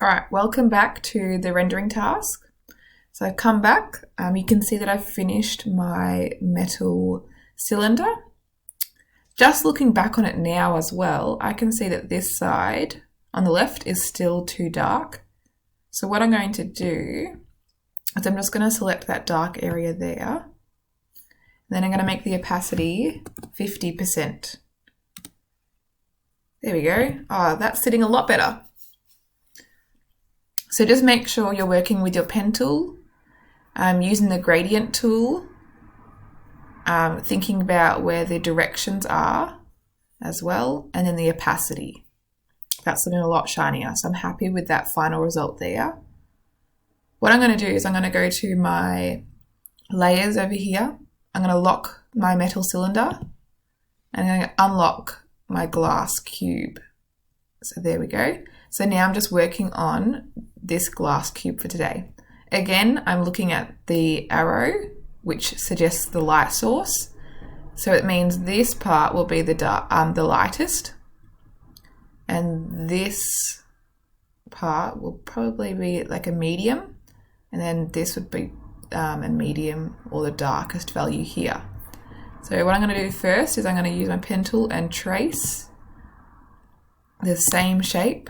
All right, welcome back to the rendering task. So I've come back. You can see that I've finished my metal cylinder. Just looking back on it now as well, I can see that this side on the left is still too dark. So what I'm going to do is I'm just going to select that dark area there. Then I'm going to make the opacity 50%. There we go. Oh, that's sitting a lot better. So just make sure you're working with your pen tool, using the gradient tool, thinking about where the directions are as well, and then the opacity. That's looking a lot shinier, so I'm happy with that final result there. What I'm going to do is I'm going to go to my layers over here. I'm going to lock my metal cylinder, and I'm going to unlock my glass cube. So there we go. So now I'm just working on this glass cube for today. Again, I'm looking at the arrow, which suggests the light source. So it means this part will be the lightest, and this part will probably be like a medium, and then this would be a medium or the darkest value here. So what I'm going to do first is I'm going to use my pen tool and trace the same shape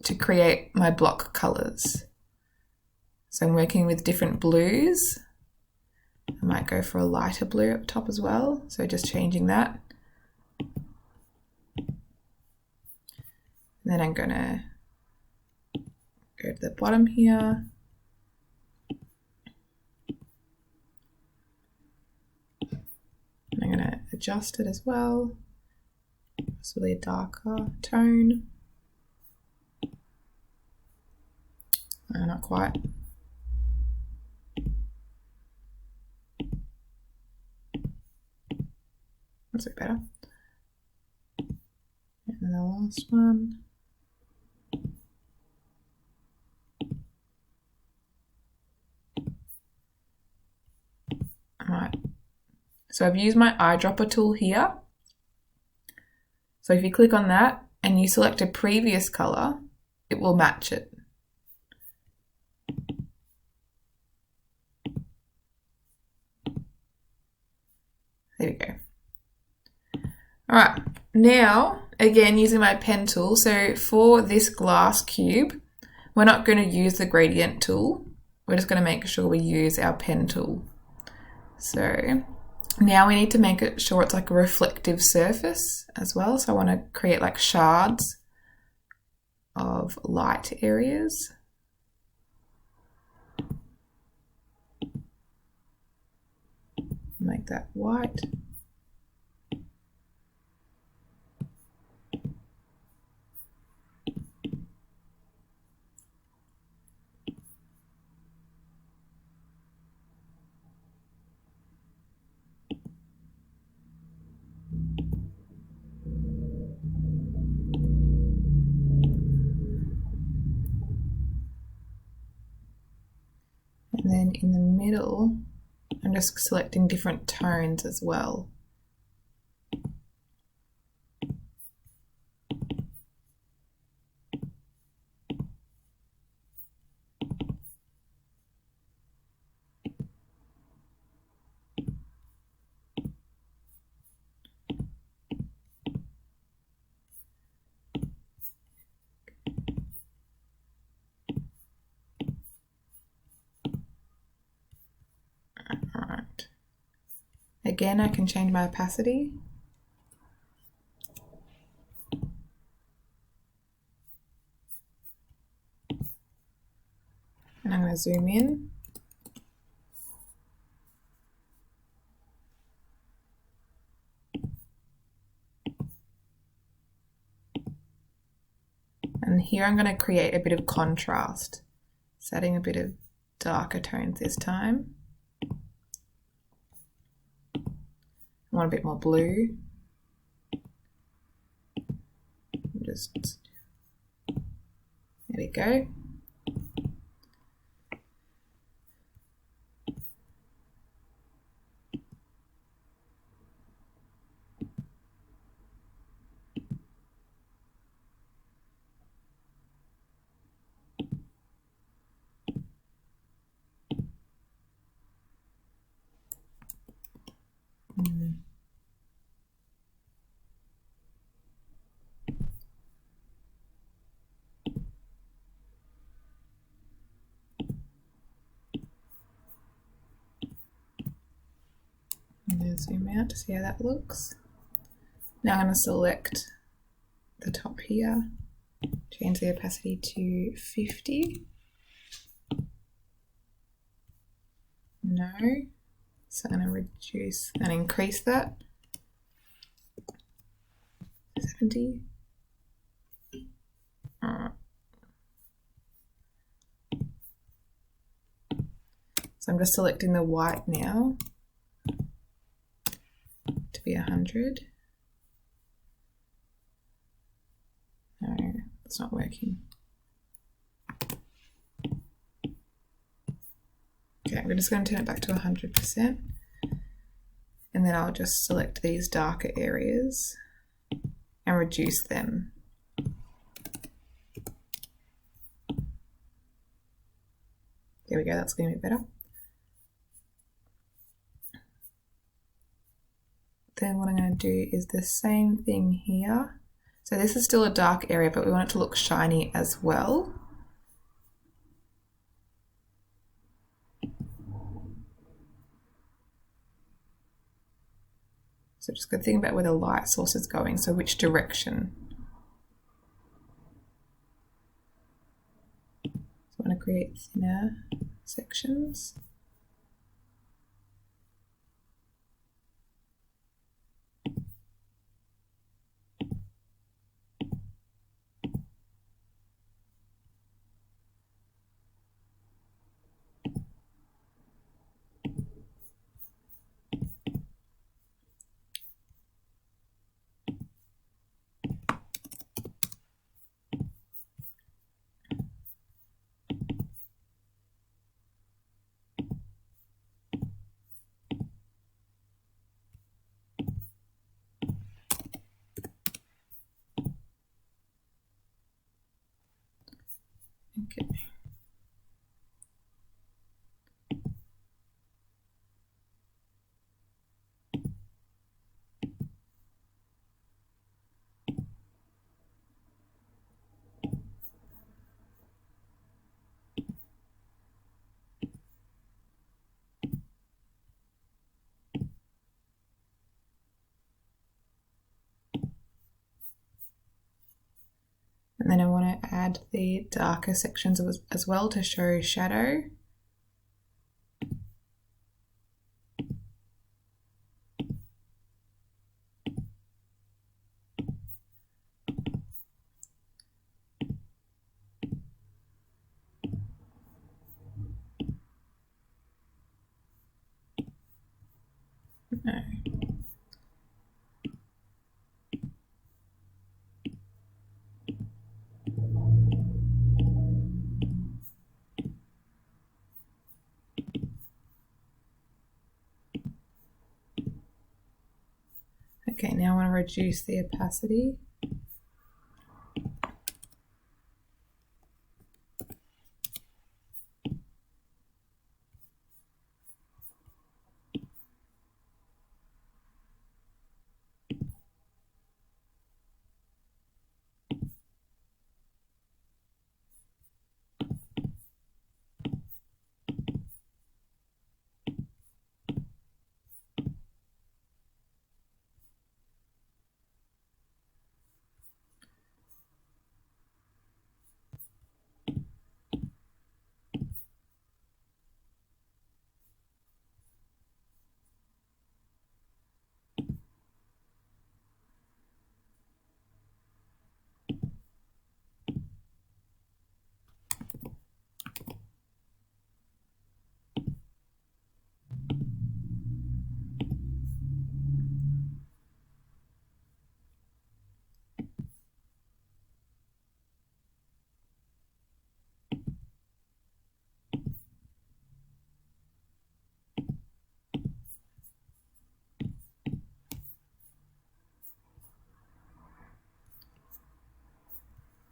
to create my block colors. So I'm working with different blues. I might go for a lighter blue up top as well. So just changing that. And then I'm going to go to the bottom here. And I'm going to adjust it as well. Possibly a darker tone. No, not quite. That's a bit better. And then the last one. Alright. So I've used my eyedropper tool here. So if you click on that and you select a previous color, it will match it. There we go. All right, now, again, using my pen tool. So for this glass cube, we're not going to use the gradient tool. We're just going to make sure we use our pen tool. So now we need to make it sure it's like a reflective surface as well. So I want to create like shards of light areas. Make that white. And then in the middle, I'm just selecting different tones as well. Alright. Again, I can change my opacity. And I'm going to zoom in. And here I'm going to create a bit of contrast, setting a bit of darker tones this time. I want a bit more blue. Just, there we go. And then zoom out to see how that looks. Now I'm going to select the top here, change the opacity to 50. No. So I'm going to reduce and increase that. 70. So I'm just selecting the white now to be 100. No, it's not working. Okay, we're just going to turn it back to 100%. And then I'll just select these darker areas and reduce them. There we go, that's going to be better. Then what I'm going to do is the same thing here. So this is still a dark area, but we want it to look shiny as well. So just got to think about where the light source is going, so which direction. So I want to create thinner sections. Okay. And then I want to add the darker sections as well to show shadow. No. Okay, now I want to reduce the opacity.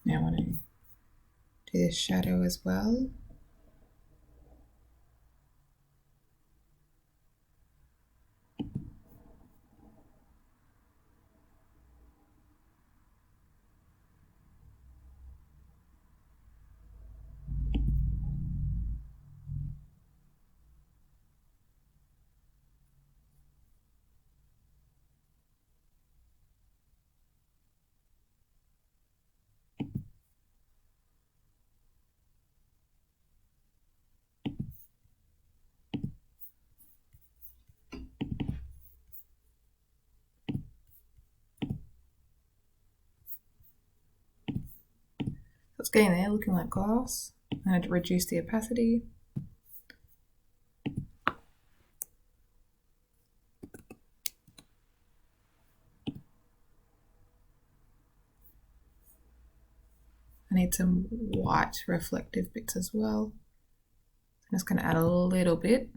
Now I want to do the shadow as well. getting there, looking like glass. I'm going to reduce the opacity. I need some white reflective bits as well. I'm just going to add a little bit.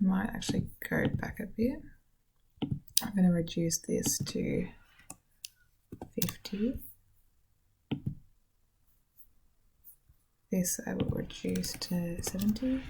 Might actually go back a bit. I'm going to reduce this to 50. This I will reduce to 70.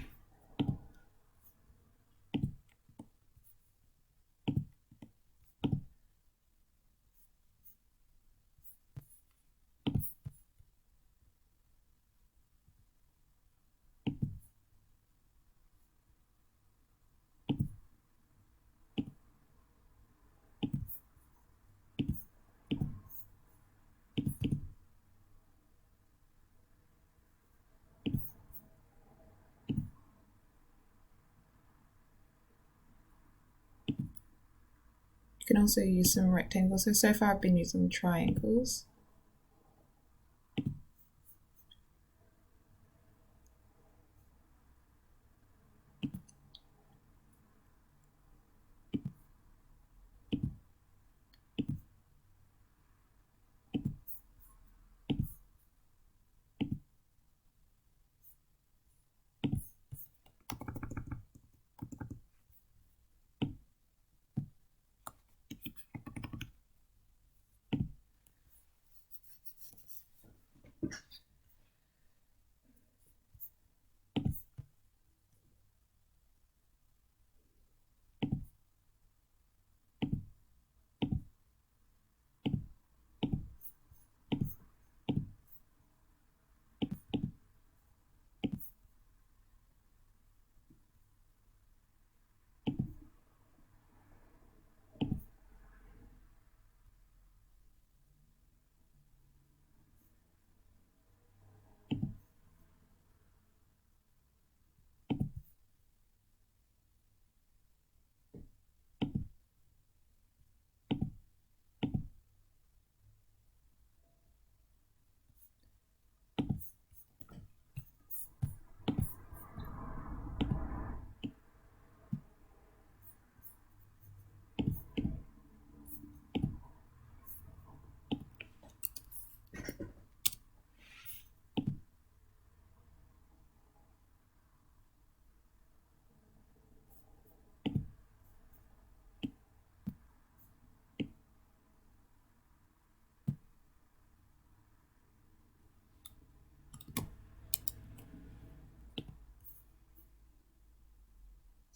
You can also use some rectangles. So far I've been using triangles.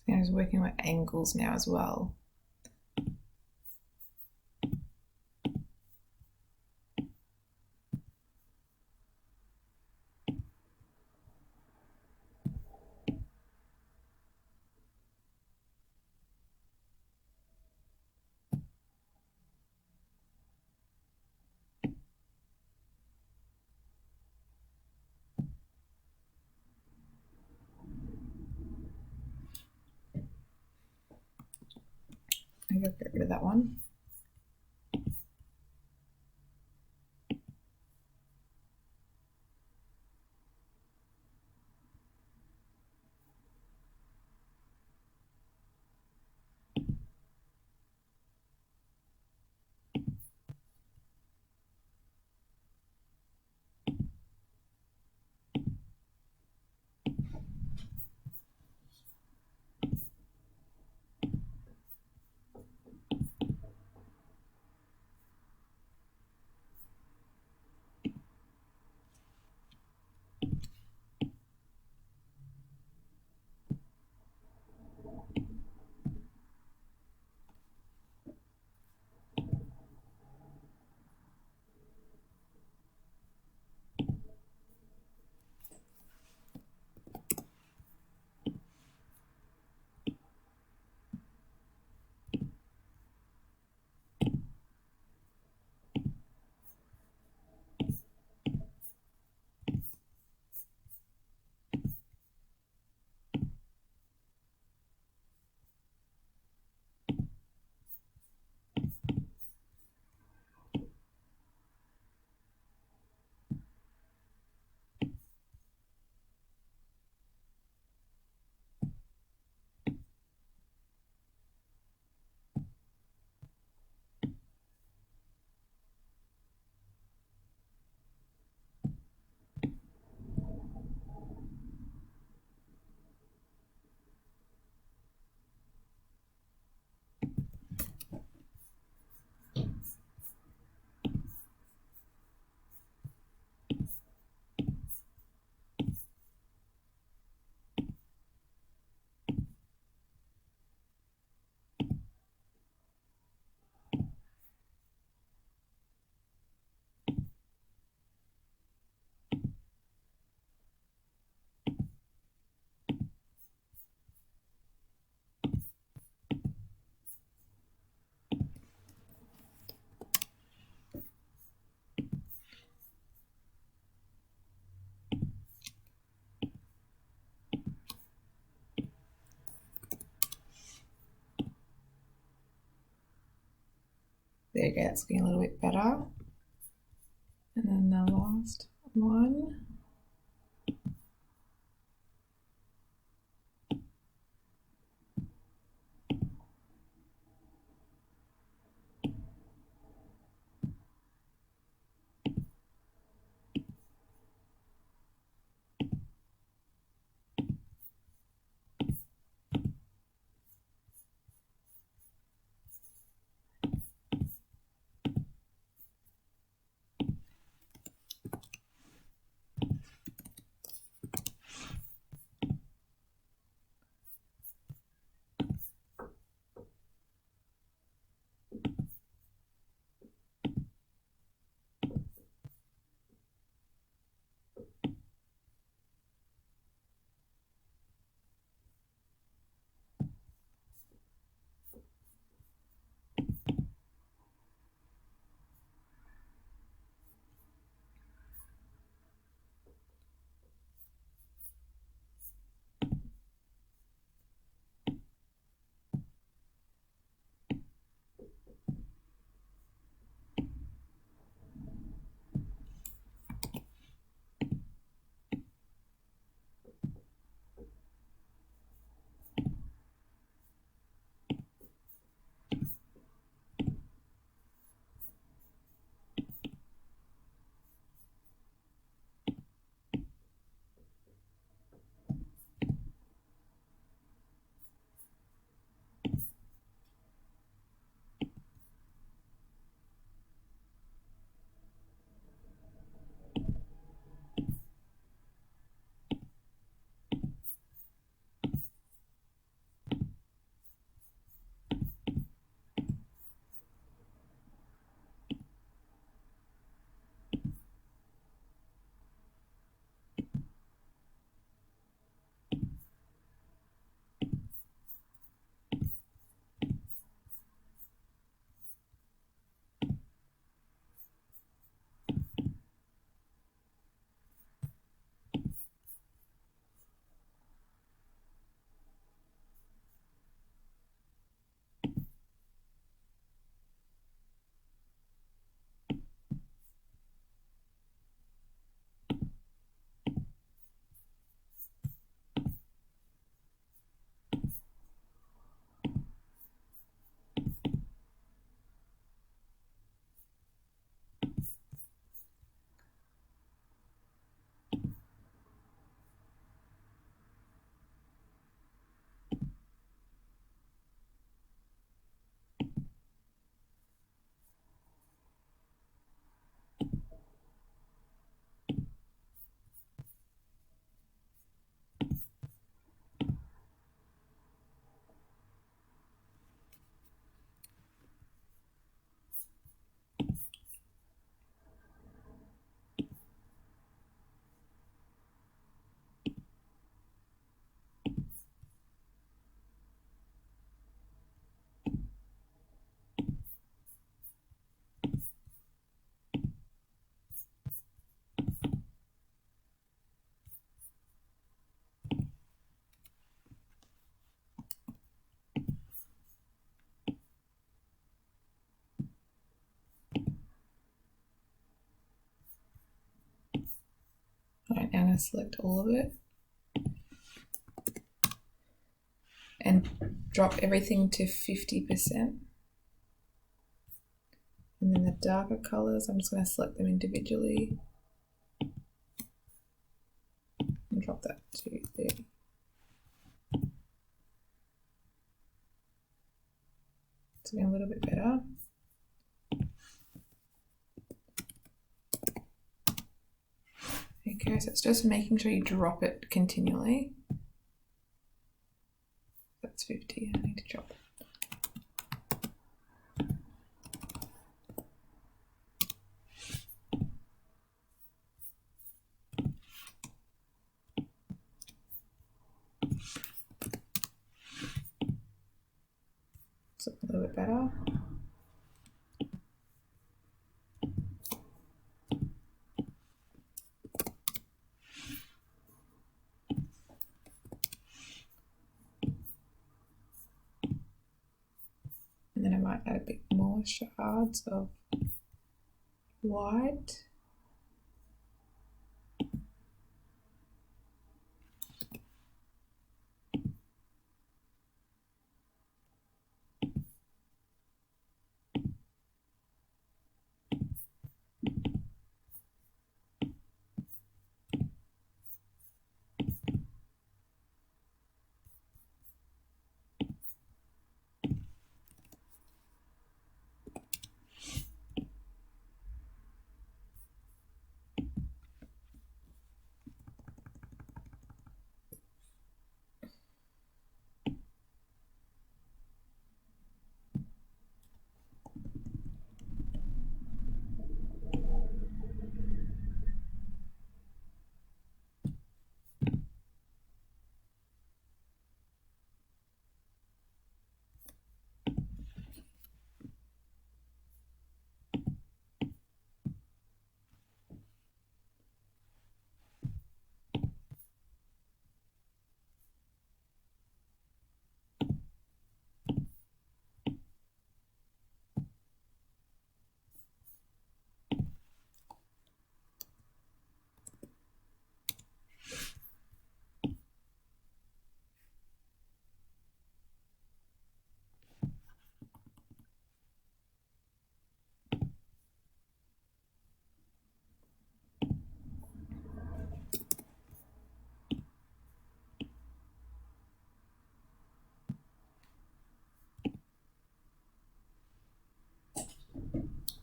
So I'm just working with angles now as well. I'm going to get rid of that one. you go, that's getting a little bit better. And then the last one. Alright, now I'm going to select all of it and drop everything to 50%. And then the darker colors, I'm just going to select them individually and drop that to 30. It's getting a little bit better. Okay, so it's just making sure you drop it continually. That's 50, I need to drop it. So a little bit better. And then I might add a bit more more shards of white.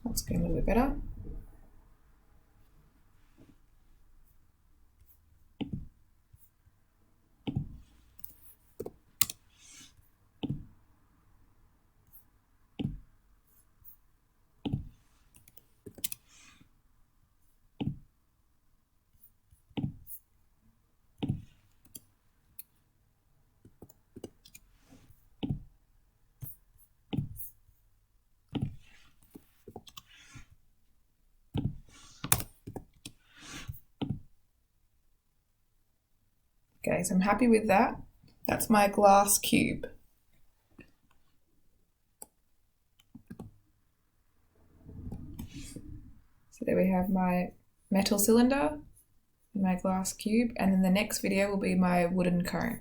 That's getting a little bit better. Okay, so I'm happy with that. That's my glass cube. So there we have my metal cylinder, my glass cube, and then the next video will be my wooden cone.